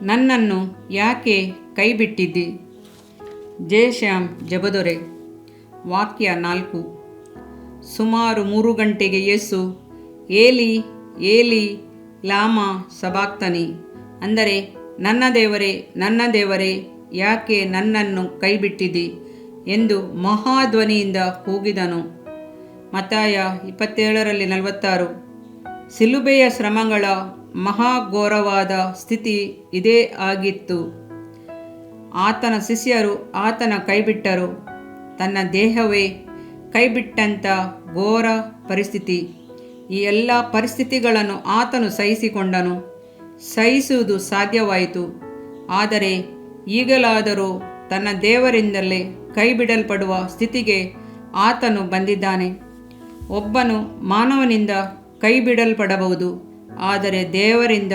ನನ್ನನ್ನು ಯಾಕೆ ಕೈಬಿಟ್ಟಿದ್ದಿ? ಜಯಶ್ಯಾಮ್ ಜಬದೊರೆ. ವಾಕ್ಯ 4. ಸುಮಾರು 3 ಗಂಟೆಗೆ ಯೇಸು ಏಲಿ ಏಲಿ ಲಾಮಾ ಸಬಾಕ್ತನಿ, ಅಂದರೆ ನನ್ನ ದೇವರೇ ಯಾಕೆ ನನ್ನನ್ನು ಕೈಬಿಟ್ಟಿದ್ದಿ ಎಂದು ಮಹಾಧ್ವನಿಯಿಂದ ಕೂಗಿದನು. ಮತ್ತಾಯ 27:46. ಸಿಲುಬೆಯ ಶ್ರಮಗಳ ಮಹಾಘೋರವಾದ ಸ್ಥಿತಿ ಇದೇ ಆಗಿತ್ತು. ಆತನ ಶಿಷ್ಯರು ಆತನ ಕೈಬಿಟ್ಟರು. ತನ್ನ ದೇಹವೇ ಕೈಬಿಟ್ಟಂಥ ಘೋರ ಪರಿಸ್ಥಿತಿ. ಈ ಎಲ್ಲ ಪರಿಸ್ಥಿತಿಗಳನ್ನು ಆತನು ಸಹಿಸಿಕೊಂಡನು. ಸಹಿಸುವುದು ಸಾಧ್ಯವಾಯಿತು. ಆದರೆ ಈಗಲಾದರೂ ತನ್ನ ದೇವರಿಂದಲೇ ಕೈಬಿಡಲ್ಪಡುವ ಸ್ಥಿತಿಗೆ ಆತನು ಬಂದಿದ್ದಾನೆ. ಒಬ್ಬನು ಮಾನವನಿಂದ ಕೈಬಿಡಲ್ಪಡಬಹುದು, ಆದರೆ ದೇವರಿಂದ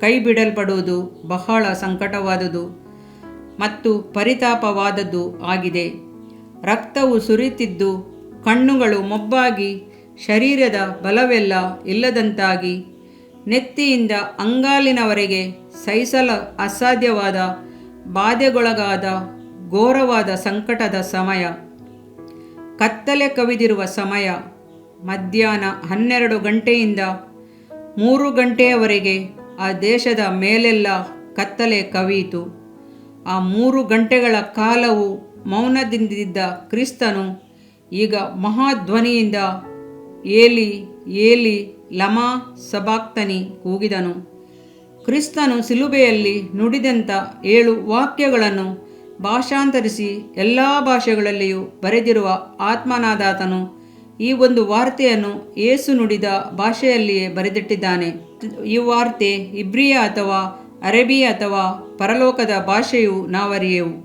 ಕೈಬಿಡಲ್ಪಡುವುದು ಬಹಳ ಸಂಕಟವಾದುದು ಮತ್ತು ಪರಿತಾಪವಾದದ್ದು ಆಗಿದೆ. ರಕ್ತವು ಸುರಿಯುತ್ತಿದ್ದು, ಕಣ್ಣುಗಳು ಮೊಬ್ಬಾಗಿ, ಶರೀರದ ಬಲವೆಲ್ಲ ಇಲ್ಲದಂತಾಗಿ, ನೆತ್ತಿಯಿಂದ ಅಂಗಾಲಿನವರೆಗೆ ಸಹಿಸಲು ಅಸಾಧ್ಯವಾದ ಬಾಧೆಗೊಳಗಾದ ಘೋರವಾದ ಸಂಕಟದ ಸಮಯ. ಕತ್ತಲೆ ಕವಿದಿರುವ ಸಮಯ. ಮಧ್ಯಾಹ್ನ 12 ಗಂಟೆಯಿಂದ 3 ಗಂಟೆಯವರೆಗೆ ಆ ದೇಶದ ಮೇಲೆಲ್ಲ ಕತ್ತಲೆ ಕವಿಯಿತು. ಆ 3 ಗಂಟೆಗಳ ಕಾಲವು ಮೌನದಿಂದಿದ್ದ ಕ್ರಿಸ್ತನು ಈಗ ಮಹಾಧ್ವನಿಯಿಂದ ಏಲಿ ಏಲಿ ಲಮಾ ಸಬಾಕ್ತನಿ ಕೂಗಿದನು. ಕ್ರಿಸ್ತನು ಸಿಲುಬೆಯಲ್ಲಿ ನುಡಿದಂಥ 7 ವಾಕ್ಯಗಳನ್ನು ಭಾಷಾಂತರಿಸಿ ಎಲ್ಲ ಭಾಷೆಗಳಲ್ಲಿಯೂ ಬರೆದಿರುವ ಆತ್ಮನಾದಾತನು ಈ ಒಂದು ವಾರ್ತೆಯನ್ನು ಯೇಸು ನುಡಿದ ಭಾಷೆಯಲ್ಲಿಯೇ ಬರೆದಿಟ್ಟಿದ್ದಾನೆ. ಈ ವಾರ್ತೆ ಇಬ್ರಿಯ ಅಥವಾ ಅರೇಬಿ ಅಥವಾ ಪರಲೋಕದ ಭಾಷೆಯು ನಾವರಿಯೆವು.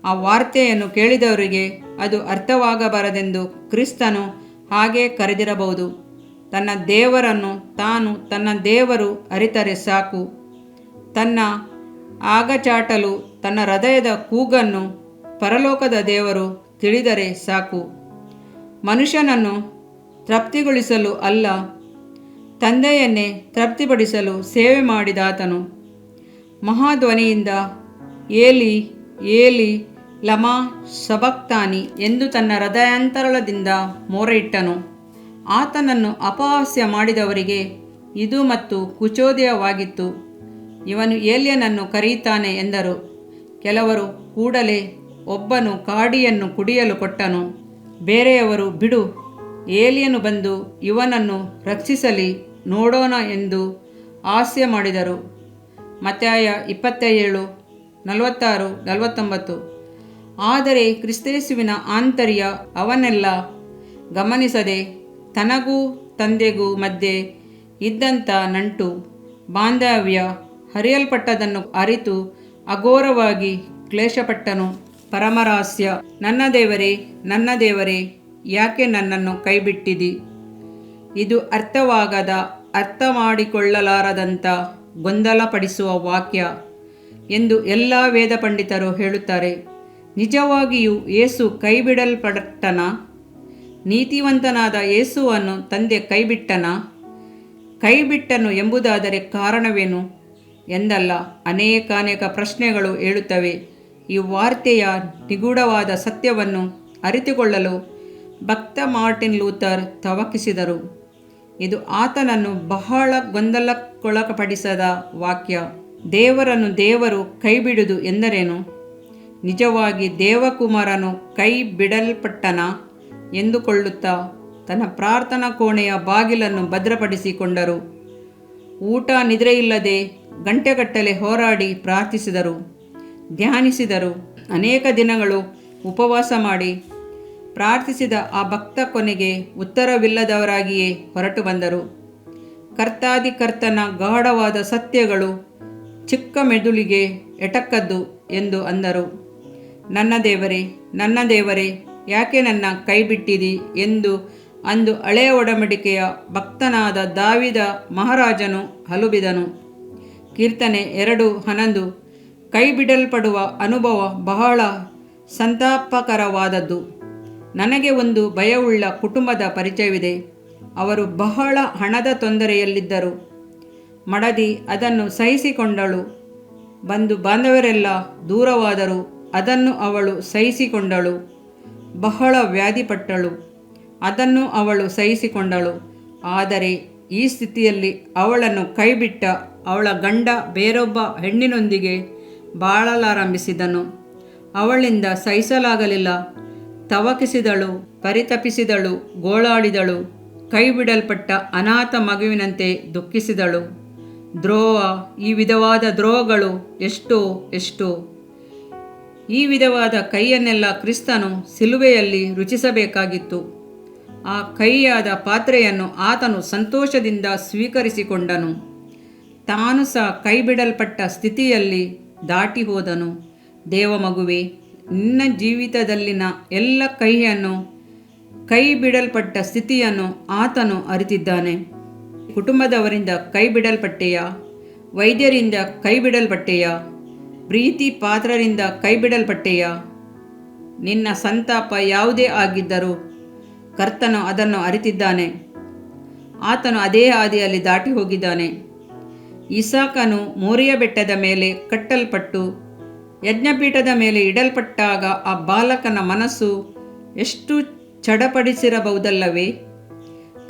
ಆ ವಾರ್ತೆಯನ್ನು ಕೇಳಿದವರಿಗೆ ಅದು ಅರ್ಥವಾಗಬಾರದೆಂದು ಕ್ರಿಸ್ತನು ಹಾಗೆ ಕರೆದಿರಬಹುದು. ತನ್ನ ದೇವರನ್ನು ತಾನು ತನ್ನ ದೇವರು ಅರಿತರೆ ಸಾಕು. ತನ್ನ ಆಗಚಾಟಲು ತನ್ನ ಹೃದಯದ ಕೂಗನ್ನು ಪರಲೋಕದ ದೇವರು ತಿಳಿದರೆ ಸಾಕು. ಮನುಷ್ಯನನ್ನು ತೃಪ್ತಿಗೊಳಿಸಲು ಅಲ್ಲ, ತಂದೆಯನ್ನೇ ತೃಪ್ತಿಪಡಿಸಲು ಸೇವೆ ಮಾಡಿದಾತನು ಮಹಾಧ್ವನಿಯಿಂದ ಏಲಿ ಏಲಿ ಲಮಾ ಸಬಕ್ತಾನಿ ಎಂದು ತನ್ನ ಹೃದಯಾಂತರಾಳದಿಂದ ಮೊರೆಯಿಟ್ಟನು. ಆತನನ್ನು ಅಪಹಾಸ್ಯ ಮಾಡಿದವರಿಗೆ ಇದು ಮತ್ತು ಕುಚೋದ್ಯವಾಗಿತ್ತು. ಇವನು ಏಲಿಯನನ್ನು ಕರೆಯುತ್ತಾನೆ ಎಂದರು. ಕೆಲವರು ಕೂಡಲೇ ಒಬ್ಬನು ಕಾಡಿಯನ್ನು ಕುಡಿಯಲು ಕೊಟ್ಟನು. ಬೇರೆಯವರು ಬಿಡು, ಏಲಿಯನು ಬಂದು ಇವನನ್ನು ರಕ್ಷಿಸಲಿ ನೋಡೋಣ ಎಂದು ಹಾಸ್ಯ ಮಾಡಿದರು. ಮತ್ತಾಯ 27:46-49. ಆದರೆ ಕ್ರಿಸ್ತೇಸುವಿನ ಆಂತರ್ಯ ಅವನ್ನೆಲ್ಲ ಗಮನಿಸದೆ ತನಗೂ ತಂದೆಗೂ ಮಧ್ಯೆ ಇದ್ದಂಥ ನಂಟು ಬಾಂಧವ್ಯ ಹರಿಯಲ್ಪಟ್ಟದನ್ನು ಅರಿತು ಅಘೋರವಾಗಿ ಕ್ಲೇಶಪಟ್ಟನು. ಪರಮರಹಸ್ಯ. ನನ್ನ ದೇವರೇ ಯಾಕೆ ನನ್ನನ್ನು ಕೈಬಿಟ್ಟಿದಿ? ಇದು ಅರ್ಥವಾಗದ, ಅರ್ಥ ಮಾಡಿಕೊಳ್ಳಲಾರದಂಥ ಗೊಂದಲಪಡಿಸುವ ವಾಕ್ಯ ಎಂದು ಎಲ್ಲ ವೇದ ಪಂಡಿತರು ಹೇಳುತ್ತಾರೆ. ನಿಜವಾಗಿಯೂ ಯೇಸು ಕೈಬಿಡಲ್ಪಟ್ಟನ? ನೀತಿವಂತನಾದ ಯೇಸುವನ್ನು ತಂದೆ ಕೈಬಿಟ್ಟನು ಎಂಬುದಾದರೆ ಕಾರಣವೇನು ಎಂದಲ್ಲ ಅನೇಕ ಪ್ರಶ್ನೆಗಳು ಏಳುತ್ತವೆ. ಈ ವಾರ್ತೆಯ ನಿಗೂಢವಾದ ಸತ್ಯವನ್ನು ಅರಿತುಕೊಳ್ಳಲು ಭಕ್ತ ಮಾರ್ಟಿನ್ ಲೂಥರ್ ತವಕಿಸಿದರು. ಇದು ಆತನನ್ನು ಬಹಳ ಗೊಂದಲಕ್ಕೊಳಪಡಿಸಿದ ವಾಕ್ಯ. ದೇವರನ್ನು ದೇವರು ಕೈಬಿಡುವುದು ಎಂದರೇನು? ನಿಜವಾಗಿ ದೇವಕುಮಾರನು ಕೈ ಬಿಡಲ್ಪಟ್ಟನ ಎಂದುಕೊಳ್ಳುತ್ತಾ ತನ್ನ ಪ್ರಾರ್ಥನಾ ಕೋಣೆಯ ಬಾಗಿಲನ್ನು ಭದ್ರಪಡಿಸಿಕೊಂಡರು. ಊಟ ನಿದ್ರೆಯಿಲ್ಲದೆ ಗಂಟೆಗಟ್ಟಲೆ ಹೋರಾಡಿ ಪ್ರಾರ್ಥಿಸಿದರು, ಧ್ಯಾನಿಸಿದರು. ಅನೇಕ ದಿನಗಳು ಉಪವಾಸ ಮಾಡಿ ಪ್ರಾರ್ಥಿಸಿದ ಆ ಭಕ್ತ ಕೊನೆಗೆ ಉತ್ತರವಿಲ್ಲದವರಾಗಿಯೇ ಹೊರಟು ಬಂದರು. ಕರ್ತಾದಿಕರ್ತನ ಗಾಢವಾದ ಸತ್ಯಗಳು ಚಿಕ್ಕ ಮೆದುಳಿಗೆ ಎಟಕದ್ದು ಎಂದು ಅಂದರು. ನನ್ನ ದೇವರೇ ಯಾಕೆ ನನ್ನ ಕೈಬಿಟ್ಟಿದಿ ಎಂದು ಅಂದು ಹಳೆಯ ಒಡಂಬಡಿಕೆಯ ಭಕ್ತನಾದ ದಾವೀದ ಮಹಾರಾಜನು ಹಲುಬಿದನು. ಕೀರ್ತನೆ 2:11. ಕೈಬಿಡಲ್ಪಡುವ ಅನುಭವ ಬಹಳ ಸಂತಾಪಕರವಾದದ್ದು. ನನಗೆ ಒಂದು ಭಯವುಳ್ಳ ಕುಟುಂಬದ ಪರಿಚಯವಿದೆ. ಅವರು ಬಹಳ ಹಣದ ತೊಂದರೆಯಲ್ಲಿದ್ದರು. ಮಡದಿ ಅದನ್ನು ಸಹಿಸಿಕೊಂಡಳು. ಬಂಧು ಬಾಂಧವರೆಲ್ಲ ದೂರವಾದರೂ ಅದನ್ನು ಅವಳು ಸಹಿಸಿಕೊಂಡಳು. ಬಹಳ ವ್ಯಾಧಿಪಟ್ಟಳು, ಅದನ್ನು ಅವಳು ಸಹಿಸಿಕೊಂಡಳು. ಆದರೆ ಈ ಸ್ಥಿತಿಯಲ್ಲಿ ಅವಳನ್ನು ಕೈಬಿಟ್ಟ ಅವಳ ಗಂಡ ಬೇರೊಬ್ಬ ಹೆಣ್ಣಿನೊಂದಿಗೆ ಬಾಳಲಾರಂಭಿಸಿದನು. ಅವಳಿಂದ ಸಹಿಸಲಾಗಲಿಲ್ಲ. ತವಕಿಸಿದಳು, ಪರಿತಪಿಸಿದಳು, ಗೋಳಾಡಿದಳು. ಕೈಬಿಡಲ್ಪಟ್ಟ ಅನಾಥ ಮಗುವಿನಂತೆ ದುಃಖಿಸಿದಳು. ದ್ರೋಹ, ಈ ವಿಧವಾದ ದ್ರೋಹಗಳು ಎಷ್ಟೋ. ಈ ವಿಧವಾದ ಕೈಯನ್ನೆಲ್ಲ ಕ್ರಿಸ್ತನು ಸಿಲುಬೆಯಲ್ಲಿ ರುಚಿಸಬೇಕಾಗಿತ್ತು. ಆ ಕಹಿಯಾದ ಪಾತ್ರೆಯನ್ನು ಆತನು ಸಂತೋಷದಿಂದ ಸ್ವೀಕರಿಸಿಕೊಂಡನು. ತಾನು ಸಹ ಕೈಬಿಡಲ್ಪಟ್ಟ ಸ್ಥಿತಿಯಲ್ಲಿ ದಾಟಿ ಹೋದನು. ದೇವಮಗುವೆ, ನಿನ್ನ ಜೀವಿತದಲ್ಲಿನ ಎಲ್ಲ ಕೈ ಬಿಡಲ್ಪಟ್ಟ ಸ್ಥಿತಿಯನ್ನು ಆತನು ಅರಿತಿದ್ದಾನೆ. ಕುಟುಂಬದವರಿಂದ ಕೈ ಬಿಡಲ್ಪಟ್ಟೆಯಾ? ವೈದ್ಯರಿಂದ ಕೈ ಬಿಡಲ್ಪಟ್ಟೆಯಾ? ಪ್ರೀತಿ ಪಾತ್ರರಿಂದ ಕೈ ಬಿಡಲ್ಪಟ್ಟೆಯಾ? ನಿನ್ನ ಸಂತಾಪ ಯಾವುದೇ ಆಗಿದ್ದರೂ ಕರ್ತನು ಅದನ್ನು ಅರಿತಿದ್ದಾನೆ. ಆತನು ಅದೇ ಹಾದಿಯಲ್ಲಿ ದಾಟಿ ಹೋಗಿದ್ದಾನೆ. ಇಸಾಕನು ಮೋರಿಯ ಬೆಟ್ಟದ ಮೇಲೆ ಕಟ್ಟಲ್ಪಟ್ಟು ಯಜ್ಞಪೀಠದ ಮೇಲೆ ಇಡಲ್ಪಟ್ಟಾಗ ಆ ಬಾಲಕನ ಮನಸ್ಸು ಎಷ್ಟು ಚಡಪಡಿಸಿರಬಹುದಲ್ಲವೇ?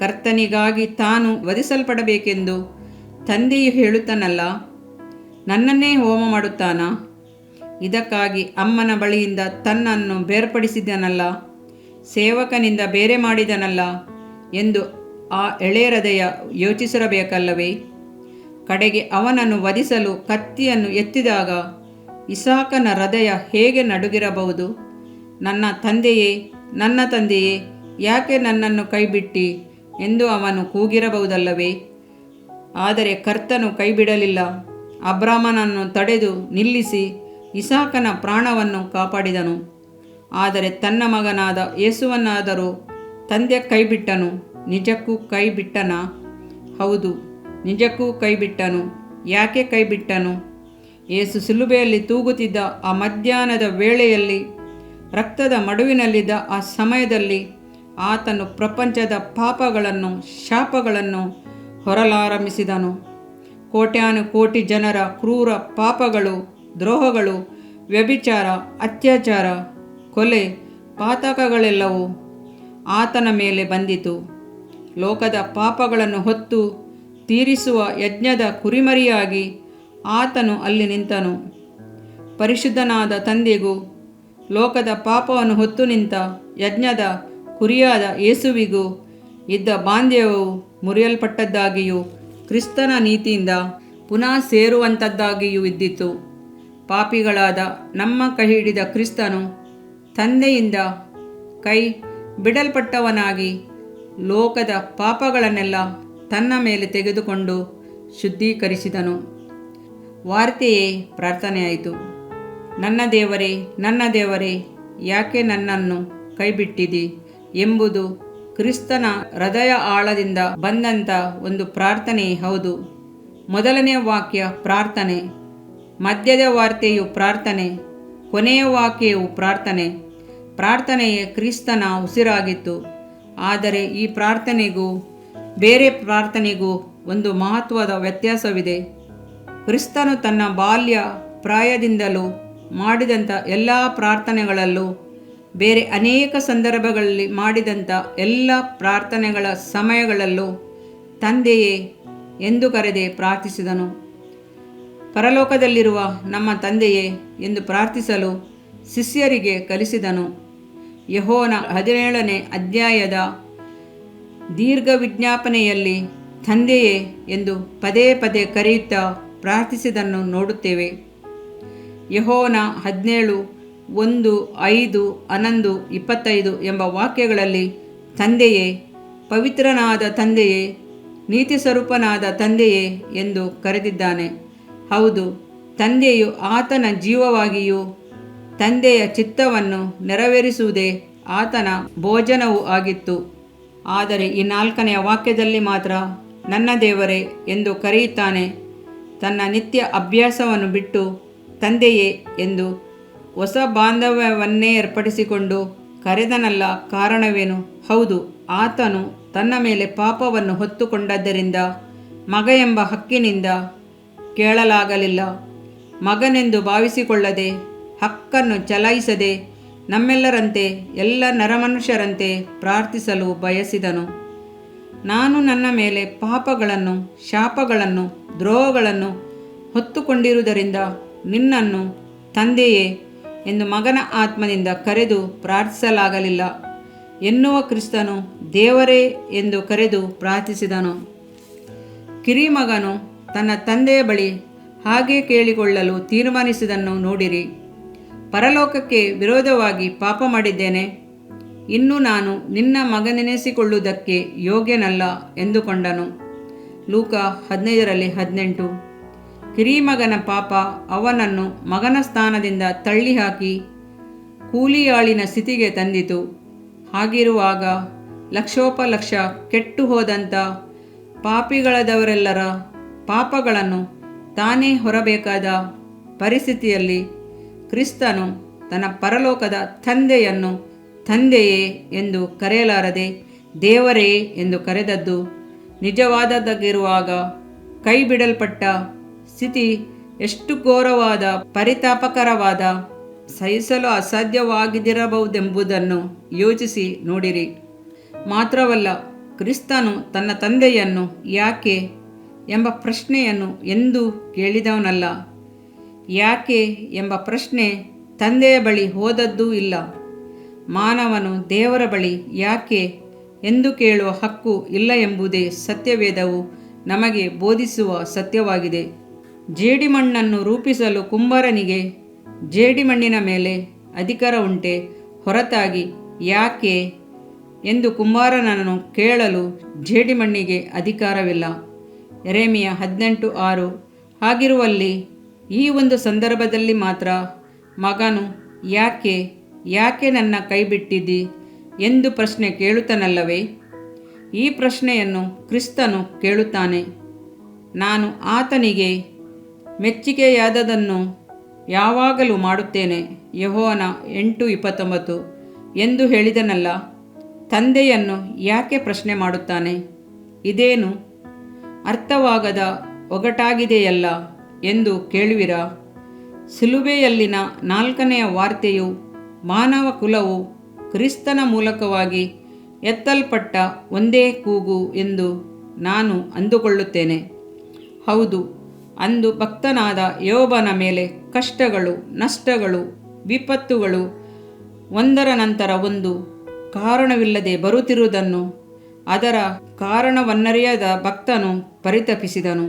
ಕರ್ತನಿಗಾಗಿ ತಾನು ವಧಿಸಲ್ಪಡಬೇಕೆಂದು ತಂದೆಯು ಹೇಳುತ್ತಾನಲ್ಲ, ನನ್ನನ್ನೇ ಹೋಮ ಮಾಡುತ್ತಾನಾ? ಇದಕ್ಕಾಗಿ ಅಮ್ಮನ ಬಳಿಯಿಂದ ತನ್ನನ್ನು ಬೇರ್ಪಡಿಸಿದನಲ್ಲ, ಸೇವಕನಿಂದ ಬೇರೆ ಮಾಡಿದನಲ್ಲ ಎಂದು ಆ ಎಳೆ ಹೃದಯ ಯೋಚಿಸಿರಬೇಕಲ್ಲವೇ? ಕಡೆಗೆ ಅವನನ್ನು ವಧಿಸಲು ಕತ್ತಿಯನ್ನು ಎತ್ತಿದಾಗ ಇಸಾಕನ ಹೃದಯ ಹೇಗೆ ನಡುಗಿರಬಹುದು? ನನ್ನ ತಂದೆಯೇ, ಯಾಕೆ ನನ್ನನ್ನು ಕೈಬಿಟ್ಟಿ ಎಂದು ಅವನು ಕೂಗಿರಬಹುದಲ್ಲವೇ? ಆದರೆ ಕರ್ತನು ಕೈಬಿಡಲಿಲ್ಲ. ಅಬ್ರಾಮನನ್ನು ತಡೆದು ನಿಲ್ಲಿಸಿ ಇಸಾಕನ ಪ್ರಾಣವನ್ನು ಕಾಪಾಡಿದನು. ಆದರೆ ತನ್ನ ಮಗನಾದ ಯೇಸುವನ್ನಾದರೂ ತಂದೆ ಕೈಬಿಟ್ಟನು. ನಿಜಕ್ಕೂ ಕೈಬಿಟ್ಟನಾ? ಹೌದು, ನಿಜಕ್ಕೂ ಕೈಬಿಟ್ಟನು. ಯಾಕೆ ಕೈಬಿಟ್ಟನು? ಯೇಸು ಸಿಲುಬೆಯಲ್ಲಿ ತೂಗುತ್ತಿದ್ದ ಆ ಮಧ್ಯಾಹ್ನದ ವೇಳೆಯಲ್ಲಿ, ರಕ್ತದ ಮಡುವಿನಲ್ಲಿದ್ದ ಆ ಸಮಯದಲ್ಲಿ ಆತನು ಪ್ರಪಂಚದ ಪಾಪಗಳನ್ನು, ಶಾಪಗಳನ್ನು ಹೊರಲಾರಂಭಿಸಿದನು. ಕೋಟ್ಯಾನುಕೋಟಿ ಜನರ ಕ್ರೂರ ಪಾಪಗಳು, ದ್ರೋಹಗಳು, ವ್ಯಭಿಚಾರ, ಅತ್ಯಾಚಾರ, ಕೊಲೆ, ಪಾತಕಗಳೆಲ್ಲವೂ ಆತನ ಮೇಲೆ ಬಂದಿತು. ಲೋಕದ ಪಾಪಗಳನ್ನು ಹೊತ್ತು ತೀರಿಸುವ ಯಜ್ಞದ ಕುರಿಮರಿಯಾಗಿ ಆತನು ಅಲ್ಲಿ ನಿಂತನು. ಪರಿಶುದ್ಧನಾದ ತಂದೆಗೂ ಲೋಕದ ಪಾಪವನ್ನು ಹೊತ್ತು ನಿಂತ ಯಜ್ಞದ ಕುರಿಯಾದ ಯೇಸುವಿಗೂ ಇದ್ದ ಬಾಂಧವ್ಯವು ಮುರಿಯಲ್ಪಟ್ಟದ್ದಾಗಿಯೂ ಕ್ರಿಸ್ತನ ನೀತಿಯಿಂದ ಪುನಃ ಸೇರುವಂಥದ್ದಾಗಿಯೂ ಇದ್ದಿತು. ಪಾಪಿಗಳಾದ ನಮ್ಮ ಕೈ ಹಿಡಿದ ಕ್ರಿಸ್ತನು ತಂದೆಯಿಂದ ಕೈ ಬಿಡಲ್ಪಟ್ಟವನಾಗಿ ಲೋಕದ ಪಾಪಗಳನ್ನೆಲ್ಲ ತನ್ನ ಮೇಲೆ ತೆಗೆದುಕೊಂಡು ಶುದ್ಧೀಕರಿಸಿದನು. ವಾರ್ತೆಯೇ ಪ್ರಾರ್ಥನೆಯಾಯಿತು. ನನ್ನ ದೇವರೇ, ಯಾಕೆ ನನ್ನನ್ನು ಕೈಬಿಟ್ಟಿದಿ ಎಂಬುದು ಕ್ರಿಸ್ತನ ಹೃದಯ ಆಳದಿಂದ ಬಂದಂಥ ಒಂದು ಪ್ರಾರ್ಥನೆ. ಹೌದು, ಮೊದಲನೇ ವಾಕ್ಯ ಪ್ರಾರ್ಥನೆ, ಮಧ್ಯದ ವಾರ್ತೆಯು ಪ್ರಾರ್ಥನೆ, ಕೊನೆಯ ವಾಕ್ಯವು ಪ್ರಾರ್ಥನೆ. ಪ್ರಾರ್ಥನೆಯೇ ಕ್ರಿಸ್ತನ ಉಸಿರಾಗಿತ್ತು. ಆದರೆ ಈ ಪ್ರಾರ್ಥನೆಗೂ ಬೇರೆ ಪ್ರಾರ್ಥನೆಗೂ ಒಂದು ಮಹತ್ವದ ವ್ಯತ್ಯಾಸವಿದೆ. ಕ್ರಿಸ್ತನು ತನ್ನ ಬಾಲ್ಯ ಪ್ರಾಯದಿಂದಲೂ ಮಾಡಿದಂಥ ಎಲ್ಲ ಪ್ರಾರ್ಥನೆಗಳಲ್ಲೂ, ಬೇರೆ ಅನೇಕ ಸಂದರ್ಭಗಳಲ್ಲಿ ಮಾಡಿದಂಥ ಎಲ್ಲ ಪ್ರಾರ್ಥನೆಗಳ ಸಮಯಗಳಲ್ಲೂ ತಂದೆಯೇ ಎಂದು ಕರೆದೇ ಪ್ರಾರ್ಥಿಸಿದನು. ಪರಲೋಕದಲ್ಲಿರುವ ನಮ್ಮ ತಂದೆಯೇ ಎಂದು ಪ್ರಾರ್ಥಿಸಲು ಶಿಷ್ಯರಿಗೆ ಕಲಿಸಿದನು. ಯೋಹನ 17ನೇ ಅಧ್ಯಾಯದ ದೀರ್ಘ ವಿಜ್ಞಾಪನೆಯಲ್ಲಿ ತಂದೆಯೇ ಎಂದು ಪದೇ ಪದೇ ಕರೆಯುತ್ತಾ ಪ್ರಾರ್ಥಿಸಿದನ್ನು ನೋಡುತ್ತೇವೆ. ಯೋಹನ 17, 1, 5, 11, 25 ಎಂಬ ವಾಕ್ಯಗಳಲ್ಲಿ ತಂದೆಯೇ, ಪವಿತ್ರನಾದ ತಂದೆಯೇ, ನೀತಿ ಸ್ವರೂಪನಾದ ತಂದೆಯೇ ಎಂದು ಕರೆದಿದ್ದಾನೆ. ಹೌದು, ತಂದೆಯು ಆತನ ಜೀವವಾಗಿಯೂ ತಂದೆಯ ಚಿತ್ತವನ್ನು ನೆರವೇರಿಸುವುದೇ ಆತನ ಭೋಜನವೂ ಆಗಿತ್ತು. ಆದರೆ ಈ 4ನೇ ವಾಕ್ಯದಲ್ಲಿ ಮಾತ್ರ ನನ್ನ ದೇವರೇ ಎಂದು ಕರೆಯುತ್ತಾನೆ. ತನ್ನ ನಿತ್ಯ ಅಭ್ಯಾಸವನ್ನು ಬಿಟ್ಟು ತಂದೆಯೇ ಎಂದು ಹೊಸ ಬಾಂಧವ್ಯವನ್ನೇ ಏರ್ಪಡಿಸಿಕೊಂಡು ಕರೆದನಲ್ಲ. ಕಾರಣವೇನು? ಹೌದು, ಆತನು ತನ್ನ ಮೇಲೆ ಪಾಪವನ್ನು ಹೊತ್ತುಕೊಂಡದ್ದರಿಂದ ಮಗ ಎಂಬ ಹಕ್ಕಿನಿಂದ ಕೇಳಲಾಗಲಿಲ್ಲ. ಮಗನೆಂದು ಭಾವಿಸಿಕೊಳ್ಳದೆ, ಹಕ್ಕನ್ನು ಚಲಾಯಿಸದೆ ನಮ್ಮೆಲ್ಲರಂತೆ ಎಲ್ಲ ನರಮನುಷ್ಯರಂತೆ ಪ್ರಾರ್ಥಿಸಲು ಬಯಸಿದನು. ನಾನು ನನ್ನ ಮೇಲೆ ಪಾಪಗಳನ್ನು, ಶಾಪಗಳನ್ನು, ದ್ರೋಹಗಳನ್ನು ಹೊತ್ತುಕೊಂಡಿರುವುದರಿಂದ ನಿನ್ನನ್ನು ತಂದೆಯೇ ಎಂದು ಮಗನ ಆತ್ಮನಿಂದ ಕರೆದು ಪ್ರಾರ್ಥಿಸಲಾಗಲಿಲ್ಲ ಎನ್ನುವ ಕ್ರಿಸ್ತನು ದೇವರೇ ಎಂದು ಕರೆದು ಪ್ರಾರ್ಥಿಸಿದನು. ಕಿರಿಮಗನು ತನ್ನ ತಂದೆಯ ಬಳಿ ಹಾಗೆ ಕೇಳಿಕೊಳ್ಳಲು ತೀರ್ಮಾನಿಸಿದನ್ನು ನೋಡಿರಿ. ಪರಲೋಕಕ್ಕೆ ವಿರೋಧವಾಗಿ ಪಾಪ ಮಾಡಿದ್ದೇನೆ, ಇನ್ನು ನಾನು ನಿನ್ನ ಮಗನೆನಿಸಿಕೊಳ್ಳುವುದಕ್ಕೆ ಯೋಗ್ಯನಲ್ಲ ಎಂದುಕೊಂಡನು. ಲೂಕ 15:18. ಕಿರಿಮಗನ ಪಾಪ ಅವನನ್ನು ಮಗನ ಸ್ಥಾನದಿಂದ ತಳ್ಳಿಹಾಕಿ ಕೂಲಿಯಾಳಿನ ಸ್ಥಿತಿಗೆ ತಂದಿತು. ಹಾಗಿರುವಾಗ ಲಕ್ಷೋಪಲಕ್ಷ ಕೆಟ್ಟು ಹೋದಂಥ ಪಾಪಿಗಳದವರೆಲ್ಲರ ಪಾಪಗಳನ್ನು ತಾನೇ ಹೊರಬೇಕಾದ ಪರಿಸ್ಥಿತಿಯಲ್ಲಿ ಕ್ರಿಸ್ತನು ತನ್ನ ಪರಲೋಕದ ತಂದೆಯನ್ನು ತಂದೆಯೇ ಎಂದು ಕರೆಯಲಾರದೆ ದೇವರೇ ಎಂದು ಕರೆದದ್ದು ನಿಜವಾದದ್ದಾಗಿರುವಾಗ ಕೈ ಬಿಡಲ್ಪಟ್ಟ ಸ್ಥಿತಿ ಎಷ್ಟು ಘೋರವಾದ, ಪರಿತಾಪಕರವಾದ, ಸಹಿಸಲು ಅಸಾಧ್ಯವಾಗಿರಬಹುದೆಂಬುದನ್ನು ಯೋಚಿಸಿ ನೋಡಿರಿ. ಮಾತ್ರವಲ್ಲ, ಕ್ರಿಸ್ತನು ತನ್ನ ತಂದೆಯನ್ನು ಯಾಕೆ ಎಂಬ ಪ್ರಶ್ನೆಯನ್ನು ಎಂದೂ ಕೇಳಿದವನಲ್ಲ. ಯಾಕೆ ಎಂಬ ಪ್ರಶ್ನೆ ತಂದೆಯ ಬಳಿ ಹೋದದ್ದೂ ಇಲ್ಲ. ಮಾನವನು ದೇವರ ಬಳಿ ಯಾಕೆ ಎಂದು ಕೇಳುವ ಹಕ್ಕು ಇಲ್ಲ ಎಂಬುದೇ ಸತ್ಯವೇದವು ನಮಗೆ ಬೋಧಿಸುವ ಸತ್ಯವಾಗಿದೆ. ಜೇಡಿಮಣ್ಣನ್ನು ರೂಪಿಸಲು ಕುಂಬಾರನಿಗೆ ಜೇಡಿಮಣ್ಣಿನ ಮೇಲೆ ಅಧಿಕಾರ ಉಂಟೆ ಹೊರತಾಗಿ ಯಾಕೆ ಎಂದು ಕುಂಬಾರನನ್ನು ಕೇಳಲು ಜೇಡಿಮಣ್ಣಿಗೆ ಅಧಿಕಾರವಿಲ್ಲ. ಯೆರೆಮೀಯ 18:6. ಹಾಗಿರುವಲ್ಲಿ ಈ ಒಂದು ಸಂದರ್ಭದಲ್ಲಿ ಮಾತ್ರ ಮಗನು ಯಾಕೆ ನನ್ನ ಕೈ ಬಿಟ್ಟಿದ್ದಿ ಎಂದು ಪ್ರಶ್ನೆ ಕೇಳುತ್ತಾನಲ್ಲವೇ? ಈ ಪ್ರಶ್ನೆಯನ್ನು ಕ್ರಿಸ್ತನು ಕೇಳುತ್ತಾನೆ. ನಾನು ಆತನಿಗೆ ಮೆಚ್ಚಿಕೆಯಾದದನ್ನು ಯಾವಾಗಲೂ ಮಾಡುತ್ತೇನೆ, ಯೆಹೋವನ 8:29 ಎಂದು ಹೇಳಿದನಲ್ಲ. ತಂದೆಯನ್ನು ಯಾಕೆ ಪ್ರಶ್ನೆ ಮಾಡುತ್ತಾನೆ? ಇದೇನು ಅರ್ಥವಾಗದ ಒಗಟಾಗಿದೆಯಲ್ಲ ಎಂದು ಕೇಳುವಿರಾ? ಸಿಲುಬೆಯಲ್ಲಿನ 4ನೆಯ ವಾರ್ತೆಯು ಮಾನವ ಕುಲವು ಕ್ರಿಸ್ತನ ಮೂಲಕವಾಗಿ ಎತ್ತಲ್ಪಟ್ಟ ಒಂದೇ ಕೂಗು ಎಂದು ನಾನು ಅಂದುಕೊಳ್ಳುತ್ತೇನೆ. ಹೌದು, ಅಂದು ಭಕ್ತನಾದ ಯೋಬನ ಮೇಲೆ ಕಷ್ಟಗಳು, ನಷ್ಟಗಳು, ವಿಪತ್ತುಗಳು ಒಂದರ ನಂತರ ಒಂದು ಕಾರಣವಿಲ್ಲದೆ ಬರುತ್ತಿರುವುದನ್ನು ಅದರ ಕಾರಣವನ್ನರಿಯದ ಭಕ್ತನು ಪರಿತಪಿಸಿದನು.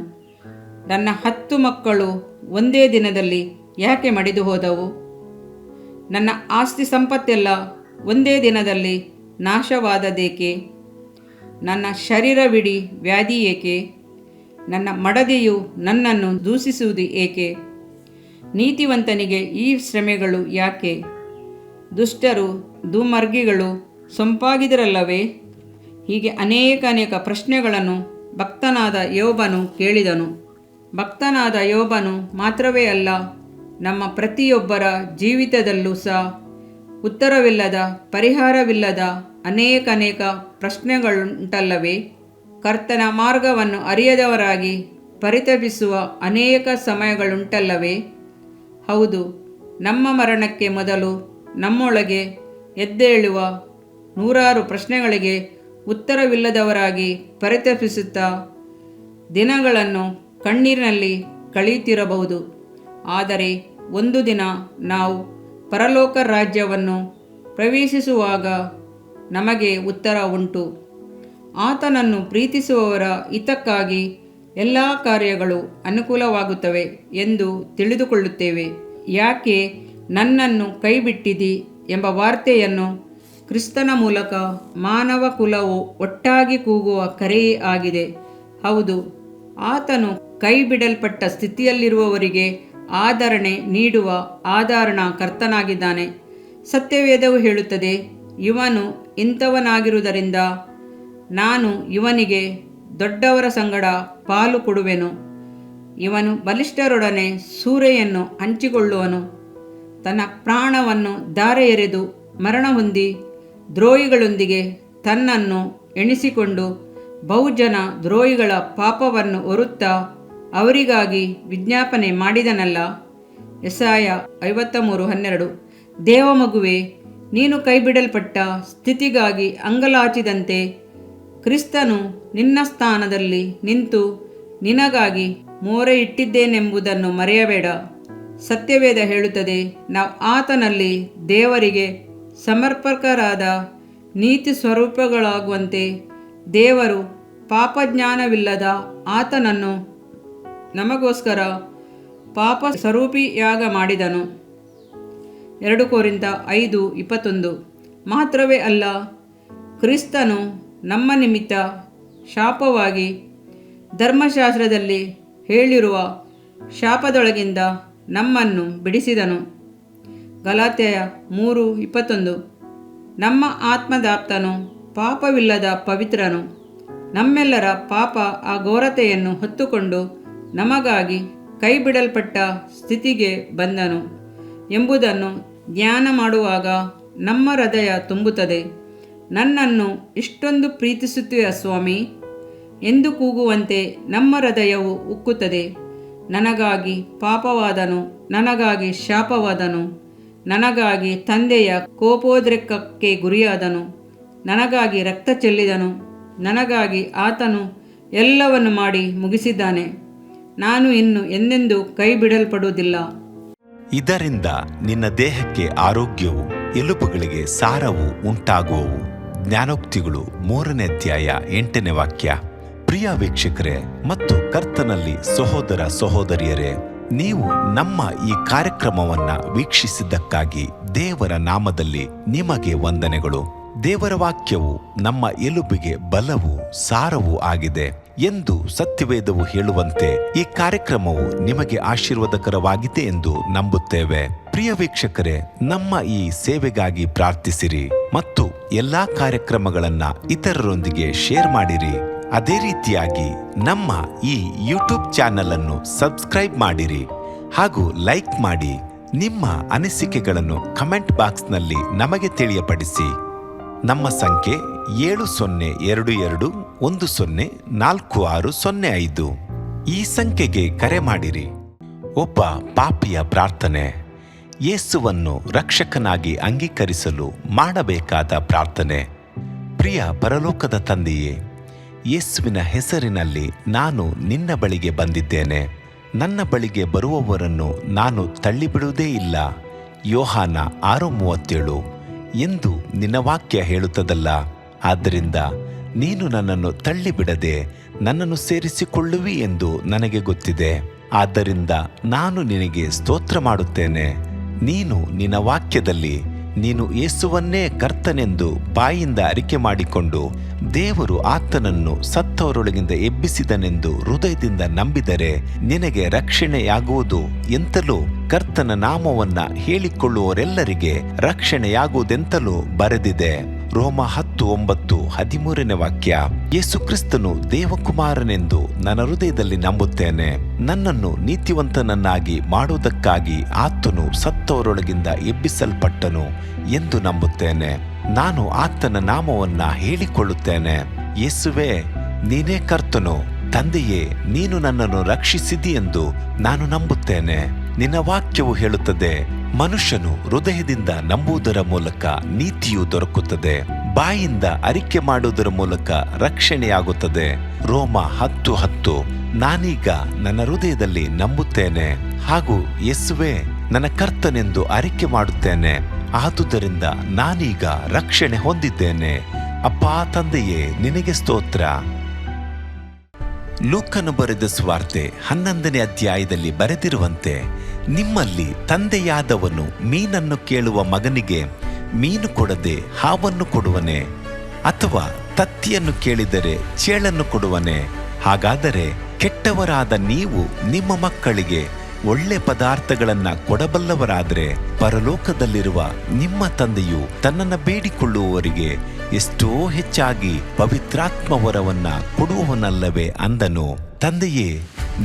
ನನ್ನ 10 ಮಕ್ಕಳು ಒಂದೇ ದಿನದಲ್ಲಿ ಯಾಕೆ ಮಡಿದು ಹೋದವು? ನನ್ನ ಆಸ್ತಿ ಸಂಪತ್ತೆಲ್ಲ ಒಂದೇ ದಿನದಲ್ಲಿ ನಾಶವಾದದೇಕೆ? ನನ್ನ ಶರೀರವಿಡೀ ವ್ಯಾಧಿ ಏಕೆ? ನನ್ನ ಮಡದಿಯು ನನ್ನನ್ನು ದೂಷಿಸುವುದು ಏಕೆ? ನೀತಿವಂತನಿಗೆ ಈ ಶ್ರಮೆಗಳು ಯಾಕೆ? ದುಷ್ಟರು, ದುರ್ಮಾರ್ಗಿಗಳು ಸೊಂಪಾಗಿದರಲ್ಲವೇ? ಹೀಗೆ ಅನೇಕ ಪ್ರಶ್ನೆಗಳನ್ನು ಭಕ್ತನಾದ ಯೋಬನು ಕೇಳಿದನು. ಭಕ್ತನಾದ ಯೋಬನು ಮಾತ್ರವೇ ಅಲ್ಲ, ನಮ್ಮ ಪ್ರತಿಯೊಬ್ಬರ ಜೀವಿತದಲ್ಲೂ ಸಹ ಉತ್ತರವಿಲ್ಲದ, ಪರಿಹಾರವಿಲ್ಲದ ಅನೇಕ ಪ್ರಶ್ನೆಗಳುಂಟಲ್ಲವೇ? ಕರ್ತನ ಮಾರ್ಗವನ್ನು ಅರಿಯದವರಾಗಿ ಪರಿತಪಿಸುವ ಅನೇಕ ಸಮಯಗಳುಂಟಲ್ಲವೇ? ಹೌದು, ನಮ್ಮ ಮರಣಕ್ಕೆ ಮೊದಲು ನಮ್ಮೊಳಗೆ ಎದ್ದೇಳುವ 100 ಪ್ರಶ್ನೆಗಳಿಗೆ ಉತ್ತರವಿಲ್ಲದವರಾಗಿ ಪರಿತಪಿಸುತ್ತಾ ದಿನಗಳನ್ನು ಕಣ್ಣೀರಿನಲ್ಲಿ ಕಳೆಯುತ್ತಿರಬಹುದು. ಆದರೆ ಒಂದು ದಿನ ನಾವು ಪರಲೋಕ ರಾಜ್ಯವನ್ನು ಪ್ರವೇಶಿಸುವಾಗ ನಮಗೆ ಉತ್ತರ ಉಂಟು. ಆತನನ್ನು ಪ್ರೀತಿಸುವವರ ಹಿತಕ್ಕಾಗಿ ಎಲ್ಲ ಕಾರ್ಯಗಳು ಅನುಕೂಲವಾಗುತ್ತವೆ ಎಂದು ತಿಳಿದುಕೊಳ್ಳುತ್ತೇವೆ. ಯಾಕೆ ನನ್ನನ್ನು ಕೈಬಿಟ್ಟಿದಿ ಎಂಬ ವಾರ್ತೆಯನ್ನು ಕ್ರಿಸ್ತನ ಮೂಲಕ ಮಾನವ ಕುಲವು ಒಟ್ಟಾಗಿ ಕೂಗುವ ಕರೆಯೇ ಆಗಿದೆ. ಹೌದು, ಆತನು ಕೈ ಬಿಡಲ್ಪಟ್ಟ ಸ್ಥಿತಿಯಲ್ಲಿರುವವರಿಗೆ ಆದರಣೆ ನೀಡುವ ಆದರಣಾ ಕರ್ತನಾಗಿದ್ದಾನೆ. ಸತ್ಯವೇದವು ಹೇಳುತ್ತದೆ, ಇವನು ಇಂಥವನಾಗಿರುವುದರಿಂದ ನಾನು ಇವನಿಗೆ ದೊಡ್ಡವರ ಸಂಗಡ ಪಾಲು ಕೊಡುವೆನು. ಇವನು ಬಲಿಷ್ಠರೊಡನೆ ಸೂರೆಯನ್ನು ಹಂಚಿಕೊಳ್ಳುವನು. ತನ್ನ ಪ್ರಾಣವನ್ನು ಧಾರೆ ಎರೆದು ಮರಣ ಹೊಂದಿ ದ್ರೋಹಿಗಳೊಂದಿಗೆ ತನ್ನನ್ನು ಎಣಿಸಿಕೊಂಡು ಬಹುಜನ ದ್ರೋಹಿಗಳ ಪಾಪವನ್ನು ಹೊರುತ್ತಾ ಅವರಿಗಾಗಿ ವಿಜ್ಞಾಪನೆ ಮಾಡಿದನಲ್ಲ. ಯೆಶಾಯ 53:12. ದೇವಮಗುವೆ, ನೀನು ಕೈಬಿಡಲ್ಪಟ್ಟ ಸ್ಥಿತಿಗಾಗಿ ಅಂಗಲಾಚಿದಂತೆ ಕ್ರಿಸ್ತನು ನಿನ್ನ ಸ್ಥಾನದಲ್ಲಿ ನಿಂತು ನಿನಗಾಗಿ ಮೋರೆ ಇಟ್ಟಿದ್ದೇನೆಂಬುದನ್ನು ಮರೆಯಬೇಡ. ಸತ್ಯವೇದ ಹೇಳುತ್ತದೆ, ನಾವು ಆತನಲ್ಲಿ ದೇವರಿಗೆ ಸಮರ್ಪಕರಾದ ನೀತಿ ಸ್ವರೂಪಗಳಾಗುವಂತೆ ದೇವರು ಪಾಪಜ್ಞಾನವಿಲ್ಲದ ಆತನನ್ನು ನಮಗೋಸ್ಕರ ಪಾಪ ಸ್ವರೂಪಿಯಾಗ ಮಾಡಿದನು. 2 ಕೊರಿಂಥ 5:21. ಮಾತ್ರವೇ ಅಲ್ಲ, ಕ್ರಿಸ್ತನು ನಮ್ಮ ನಿಮಿತ್ತ ಶಾಪವಾಗಿ ಧರ್ಮಶಾಸ್ತ್ರದಲ್ಲಿ ಹೇಳಿರುವ ಶಾಪದೊಳಗಿಂದ ನಮ್ಮನ್ನು ಬಿಡಿಸಿದನು. ಗಲಾತ್ಯ 3:21. ನಮ್ಮ ಆತ್ಮದಾಪ್ತನು ಪಾಪವಿಲ್ಲದ ಪವಿತ್ರನು ನಮ್ಮೆಲ್ಲರ ಪಾಪ ಅಘೋರತೆಯನ್ನು ಹೊತ್ತುಕೊಂಡು ನಮಗಾಗಿ ಕೈಬಿಡಲ್ಪಟ್ಟ ಸ್ಥಿತಿಗೆ ಬಂದನು ಎಂಬುದನ್ನು ಧ್ಯಾನ ಮಾಡುವಾಗ ನಮ್ಮ ಹೃದಯ ತುಂಬುತ್ತದೆ. ನನ್ನನ್ನು ಇಷ್ಟೊಂದು ಪ್ರೀತಿಸುತ್ತೀಯ ಸ್ವಾಮಿ ಎಂದು ಕೂಗುವಂತೆ ನಮ್ಮ ಹೃದಯವು ಉಕ್ಕುತ್ತದೆ. ನನಗಾಗಿ ಪಾಪವಾದನು, ನನಗಾಗಿ ಶಾಪವಾದನು, ನನಗಾಗಿ ತಂದೆಯ ಕೋಪೋದ್ರೇಕಕ್ಕೆ ಗುರಿಯಾದನು, ನನಗಾಗಿ ರಕ್ತ ಚೆಲ್ಲಿದನು, ನನಗಾಗಿ ಆತನು ಎಲ್ಲವನ್ನು ಮಾಡಿ ಮುಗಿಸಿದ್ದಾನೆ. ನಾನು ಇನ್ನು ಎಂದೆಂದೂ ಕೈ ಬಿಡಲ್ಪಡುವುದಿಲ್ಲ. ಇದರಿಂದ ನಿನ್ನ ದೇಹಕ್ಕೆ ಆರೋಗ್ಯವು, ಎಲುಬುಗಳಿಗೆ ಸಾರವು ಉಂಟಾಗುವವು. ಜ್ಞಾನೋಕ್ತಿಗಳು 3ನೇ ಅಧ್ಯಾಯ 8ನೇ ವಾಕ್ಯ. ಪ್ರಿಯ ವೀಕ್ಷಕರೇ ಮತ್ತು ಕರ್ತನಲ್ಲಿ ಸಹೋದರ ಸಹೋದರಿಯರೇ, ನೀವು ನಮ್ಮ ಈ ಕಾರ್ಯಕ್ರಮವನ್ನ ವೀಕ್ಷಿಸಿದ್ದಕ್ಕಾಗಿ ದೇವರ ನಾಮದಲ್ಲಿ ನಿಮಗೆ ವಂದನೆಗಳು. ದೇವರ ವಾಕ್ಯವು ನಮ್ಮ ಎಲುಬಿಗೆ ಬಲವೂ ಸಾರವೂ ಆಗಿದೆ ಎಂದು ಸತ್ಯವೇದವು ಹೇಳುವಂತೆ ಈ ಕಾರ್ಯಕ್ರಮವು ನಿಮಗೆ ಆಶೀರ್ವಾದಕರವಾಗಿದೆ ಎಂದು ನಂಬುತ್ತೇವೆ. ಪ್ರಿಯ ವೀಕ್ಷಕರೇ, ನಮ್ಮ ಈ ಸೇವೆಗಾಗಿ ಪ್ರಾರ್ಥಿಸಿರಿ ಮತ್ತು ಎಲ್ಲಾ ಕಾರ್ಯಕ್ರಮಗಳನ್ನ ಇತರರೊಂದಿಗೆ ಶೇರ್ ಮಾಡಿರಿ. ಅದೇ ರೀತಿಯಾಗಿ ನಮ್ಮ ಈ ಯೂಟ್ಯೂಬ್ ಚಾನೆಲ್ ಅನ್ನು ಸಬ್ಸ್ಕ್ರೈಬ್ ಮಾಡಿರಿ ಹಾಗೂ ಲೈಕ್ ಮಾಡಿ. ನಿಮ್ಮ ಅನಿಸಿಕೆಗಳನ್ನು ಕಮೆಂಟ್ ಬಾಕ್ಸ್ನಲ್ಲಿ ನಮಗೆ ತಿಳಿಯಪಡಿಸಿ. ನಮ್ಮ ಸಂಖ್ಯೆ 7022104605. ಈ ಸಂಖ್ಯೆಗೆ ಕರೆ ಮಾಡಿರಿ. ಒಬ್ಬ ಪಾಪಿಯ ಪ್ರಾರ್ಥನೆ, ಯೇಸುವನ್ನು ರಕ್ಷಕನಾಗಿ ಅಂಗೀಕರಿಸಲು ಮಾಡಬೇಕಾದ ಪ್ರಾರ್ಥನೆ. ಪ್ರಿಯ ಪರಲೋಕದ ತಂದೆಯೇ, ಯೇಸುವಿನ ಹೆಸರಿನಲ್ಲಿ ನಾನು ನಿನ್ನ ಬಳಿಗೆ ಬಂದಿದ್ದೇನೆ. ನನ್ನ ಬಳಿಗೆ ಬರುವವರನ್ನು ನಾನು ತಳ್ಳಿಬಿಡುವುದೇ ಇಲ್ಲ. ಯೋಹಾನ 6:37 ಎಂದು ನಿನ್ನ ವಾಕ್ಯ ಹೇಳುತ್ತದಲ್ಲ. ಆದ್ದರಿಂದ ನೀನು ನನ್ನನ್ನು ತಳ್ಳಿಬಿಡದೆ ನನ್ನನ್ನು ಸೇರಿಸಿಕೊಳ್ಳುವಿ ಎಂದು ನನಗೆ ಗೊತ್ತಿದೆ. ಆದ್ದರಿಂದ ನಾನು ನಿನಗೆ ಸ್ತೋತ್ರ ಮಾಡುತ್ತೇನೆ. ನೀನು ನಿನ್ನ ವಾಕ್ಯದಲ್ಲಿ ನೀನು ಯೇಸುವನ್ನೇ ಕರ್ತನೆಂದು ಬಾಯಿಂದ ಅರಿಕೆ ಮಾಡಿಕೊಂಡು ದೇವರು ಆತನನ್ನು ಸತ್ತವರೊಳಗಿಂದ ಎಬ್ಬಿಸಿದನೆಂದು ಹೃದಯದಿಂದ ನಂಬಿದರೆ ನಿನಗೆ ರಕ್ಷಣೆಯಾಗುವುದು ಎಂತಲೂ ಕರ್ತನ ನಾಮವನ್ನ ಹೇಳಿಕೊಳ್ಳುವವರೆಲ್ಲರಿಗೆ ರಕ್ಷಣೆಯಾಗುವುದೆಂತಲೂ ಬರೆದಿದೆ. ರೋಮ 10:9-13ನೇ ವಾಕ್ಯ. ಯೇಸು ಕ್ರಿಸ್ತನು ದೇವಕುಮಾರನೆಂದು ನನ್ನ ಹೃದಯದಲ್ಲಿ ನಂಬುತ್ತೇನೆ. ನನ್ನನ್ನು ನೀತಿವಂತನನ್ನಾಗಿ ಮಾಡುವುದಕ್ಕಾಗಿ ಆತನು ಸತ್ತವರೊಳಗಿಂದ ಎಬ್ಬಿಸಲ್ಪಟ್ಟನು ಎಂದು ನಂಬುತ್ತೇನೆ. ನಾನು ಆತನ ನಾಮವನ್ನ ಹೇಳಿಕೊಳ್ಳುತ್ತೇನೆ. ಯೇಸುವೇ, ನೀನೇ ಕರ್ತನು. ತಂದೆಯೇ, ನೀನು ನನ್ನನ್ನು ರಕ್ಷಿಸಿದಿ ಎಂದು ನಾನು ನಂಬುತ್ತೇನೆ. ನಿನ್ನ ವಾಕ್ಯವು ಹೇಳುತ್ತದೆ, ಮನುಷ್ಯನು ಹೃದಯದಿಂದ ನಂಬುವುದರ ಮೂಲಕ ನೀತಿಯು ದೊರಕುತ್ತದೆ, ಬಾಯಿಂದ ಅರಿಕೆ ಮಾಡುವುದರ ಮೂಲಕ ರಕ್ಷಣೆಯಾಗುತ್ತದೆ. ರೋಮ 10:10. ನಾನೀಗ ನನ್ನ ಹೃದಯದಲ್ಲಿ ನಂಬುತ್ತೇನೆ ಹಾಗೂ ಯೇಸುವೇ ನನ್ನ ಕರ್ತನೆಂದು ಅರಿಕೆ ಮಾಡುತ್ತೇನೆ. ಆದುದರಿಂದ ನಾನೀಗ ರಕ್ಷಣೆ ಹೊಂದಿದ್ದೇನೆ. ಅಪ್ಪಾ ತಂದೆಯೇ, ನಿನಗೆ ಸ್ತೋತ್ರ. ಲೂಕನು ಬರೆದ ಸುವಾರ್ತೆ 11ನೇ ಅಧ್ಯಾಯದಲ್ಲಿ ಬರೆದಿರುವಂತೆ, ನಿಮ್ಮಲ್ಲಿ ತಂದೆಯಾದವನು ಮೀನನ್ನು ಕೇಳುವ ಮಗನಿಗೆ ಮೀನು ಕೊಡದೆ ಹಾವನ್ನು ಕೊಡುವನೆ? ಅಥವಾ ತತ್ತಿಯನ್ನು ಕೇಳಿದರೆ ಚೇಳನ್ನು ಕೊಡುವನೆ? ಹಾಗಾದರೆ ಕೆಟ್ಟವರಾದ ನೀವು ನಿಮ್ಮ ಮಕ್ಕಳಿಗೆ ಒಳ್ಳೆ ಪದಾರ್ಥಗಳನ್ನ ಕೊಡಬಲ್ಲವರಾದರೆ ಪರಲೋಕದಲ್ಲಿರುವ ನಿಮ್ಮ ತಂದೆಯು ತನ್ನನ್ನು ಬೇಡಿಕೊಳ್ಳುವವರಿಗೆ ಎಷ್ಟೋ ಹೆಚ್ಚಾಗಿ ಪವಿತ್ರಾತ್ಮ ವರವನ್ನ ಕೊಡುವವನಲ್ಲವೇ ಅಂದನು. ತಂದೆಯೇ,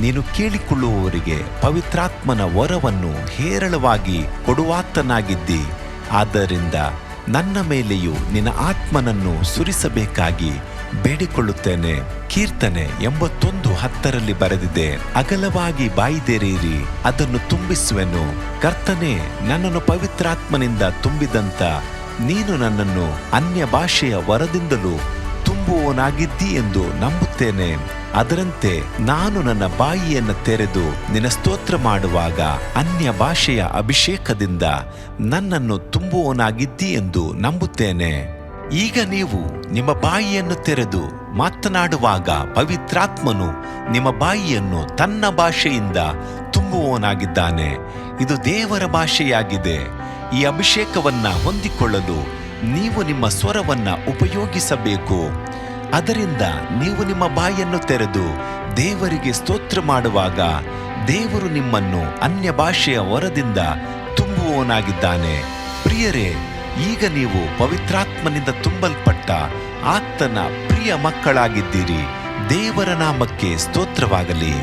ನೀನು ಕೇಳಿಕೊಳ್ಳುವವರಿಗೆ ಪವಿತ್ರಾತ್ಮನ ವರವನ್ನು ಹೇರಳವಾಗಿ ಕೊಡುವಾತನಾಗಿದ್ದಿ. ಆದ್ದರಿಂದ ನನ್ನ ಮೇಲೆಯೂ ನಿನ್ನ ಆತ್ಮನನ್ನು ಸುರಿಸಬೇಕಾಗಿ ಬೇಡಿಕೊಳ್ಳುತ್ತೇನೆ. ಕೀರ್ತನೆ 81:10 ಬರೆದಿದೆ, ಅಗಲವಾಗಿ ಬಾಯಿದೆರೆಯಿರಿ, ಅದನ್ನು ತುಂಬಿಸುವೆನು. ಕರ್ತನೇ, ನನ್ನನ್ನು ಪವಿತ್ರಾತ್ಮನಿಂದ ತುಂಬಿದಂತ ನೀನು ನನ್ನನ್ನು ಅನ್ಯ ಭಾಷೆಯ ವರದಿಂದಲೂ ತುಂಬುವವನಾಗಿದ್ದಿ ಎಂದು ನಂಬುತ್ತೇನೆ. ಅದರಂತೆ ನಾನು ನನ್ನ ಬಾಯಿಯನ್ನು ತೆರೆದು ನಿನ್ನ ಸ್ತೋತ್ರ ಮಾಡುವಾಗ ಅನ್ಯ ಭಾಷೆಯ ಅಭಿಷೇಕದಿಂದ ನನ್ನನ್ನು ತುಂಬುವವನಾಗಿದ್ದಿ ಎಂದು ನಂಬುತ್ತೇನೆ. ಈಗ ನೀವು ನಿಮ್ಮ ಬಾಯಿಯನ್ನು ತೆರೆದು ಮಾತನಾಡುವಾಗ ಪವಿತ್ರಾತ್ಮನು ನಿಮ್ಮ ಬಾಯಿಯನ್ನು ತನ್ನ ಭಾಷೆಯಿಂದ ತುಂಬುವವನಾಗಿದ್ದಾನೆ. ಇದು ದೇವರ ಭಾಷೆಯಾಗಿದೆ. ಈ ಅಭಿಷೇಕವನ್ನ ಹೊಂದಿಕೊಳ್ಳಲು ನೀವು ನಿಮ್ಮ ಸ್ವರವನ್ನ ಉಪಯೋಗಿಸಬೇಕು. ಅದರಿಂದ ನೀವು ನಿಮ್ಮ ಬಾಯನ್ನು ತೆರೆದು ದೇವರಿಗೆ ಸ್ತೋತ್ರ ಮಾಡುವಾಗ ದೇವರು ನಿಮ್ಮನ್ನು ಅನ್ಯ ಭಾಷೆಯ ವರದಿಂದ ತುಂಬುವವನಾಗಿದ್ದಾನೆ. ಪ್ರಿಯರೇ, ಈಗ ನೀವು ಪವಿತ್ರಾತ್ಮನಿಂದ ತುಂಬಲ್ಪಟ್ಟ ಆತನ ಪ್ರಿಯ ಮಕ್ಕಳಾಗಿದ್ದೀರಿ. ದೇವರ ನಾಮಕ್ಕೆ ಸ್ತೋತ್ರವಾಗಲಿ.